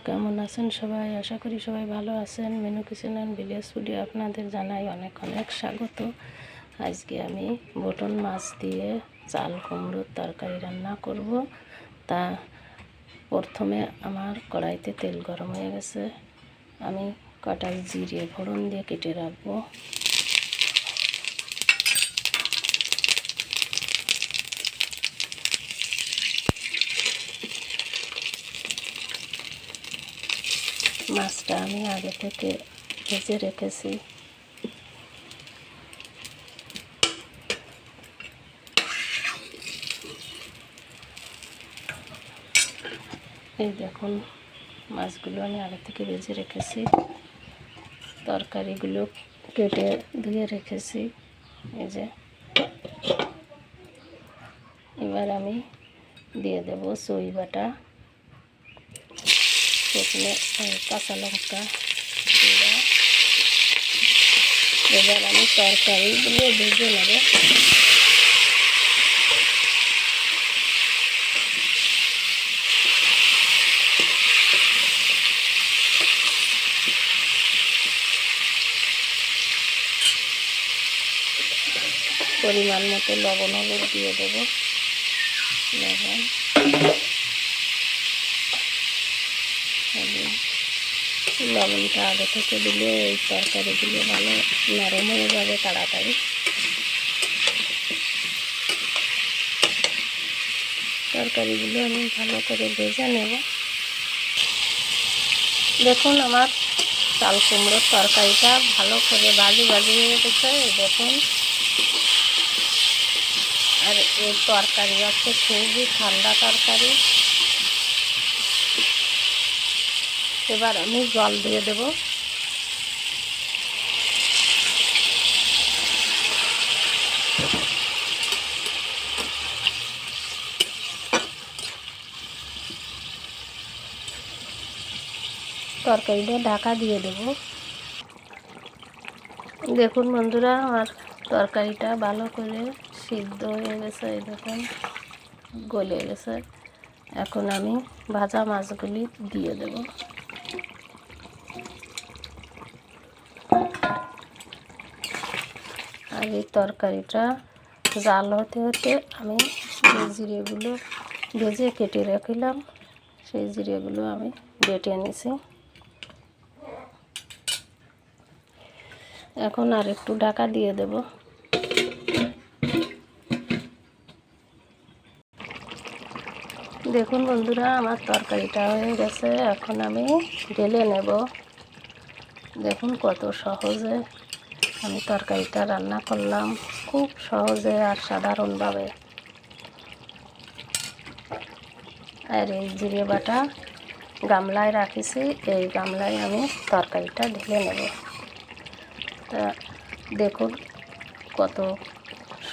কেমন আছেন সবাই? আশা করি সবাই ভালো আছেন। মেনু কিচেন অ্যান্ড ভিলেজ ফুডে আপনাদের জানাই অনেক অনেক স্বাগত। আজকে আমি বটন মাছ দিয়ে চাল কুমড়োর তরকারি রান্না করব। তা প্রথমে আমার কড়াইতে তেল গরম হয়ে গেছে, আমি কটা জিরে ফোড়ন দিয়ে কেটে রাখবো। মাছটা আমি আগে থেকে ভেজে রেখেছি। এই দেখুন, মাছগুলো আমি আগে থেকে ভেজে রেখেছি, তরকারিগুলো কেটে ধুয়ে রেখেছি। এই যে এবার আমি দিয়ে দেব সই বাটা, শুকনো কাঁচা লঙ্কা, জিরা। এবার আমি তরকারিগুলো ভেজে নেব। পরিমাণ মতো লবণ হলুদ দিয়ে দেব। লবণটা আগে থেকে দিলে এই তরকারিগুলো ভালো নরম হয়ে যাবে তাড়াতাড়ি। তরকারিগুলো আমি ভালো করে ভেজে নেব। দেখুন, আমার চাল কুমড়োর তরকারিটা ভালো করে ভাজি হয়ে গেছে। দেখুন, আর এই তরকারি হচ্ছে খুবই ঠান্ডা তরকারি। এবার আমি জল দিয়ে দেব। তরকারিটা ঢাকা দিয়ে দেব। দেখুন বন্ধুরা, আমার তরকারিটা ভালো করে সিদ্ধ হয়ে গেছে। এই দেখুন, গলে গেছে। এখন আমি ভাজা মাছগুলি দিয়ে দেব। আর এই তরকারিটা জাল হতে হতে আমি যে জিরেগুলো ভেজে কেটে রাখলাম, সেই জিরেগুলো আমি বেটে নিছি। এখন আর একটু ঢাকা দিয়ে দেব। দেখুন বন্ধুরা, আমার তরকারিটা হয়ে গেছে। এখন আমি ঢেলে নেব। দেখুন কত সহজে আমি তরকারিটা রান্না করলাম, খুব সহজে আর সাধারণভাবে। আর এই জিরে বাটা গামলায় রাখিছি, এই গামলায় আমি তরকারিটা ঢেলে নেব। তা দেখুন কত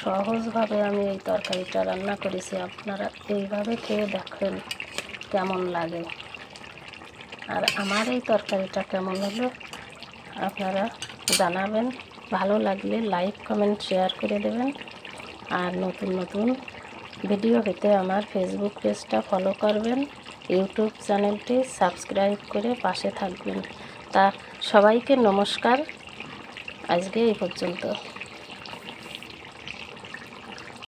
সহজভাবে আমি এই তরকারিটা রান্না করেছি। আপনারা এইভাবে খেয়ে দেখেন কেমন লাগে। আর আমার এই তরকারিটা কেমন হলো আপনারা জানাবেন। ভালো লাগলে লাইক কমেন্ট শেয়ার করে দেবেন। আর নতুন নতুন ভিডিও পেতে আমার ফেসবুক পেজটা ফলো করবেন, ইউটিউব চ্যানেলটি সাবস্ক্রাইব করে পাশে থাকবেন। তা সবাইকে নমস্কার, আজকে এই পর্যন্ত।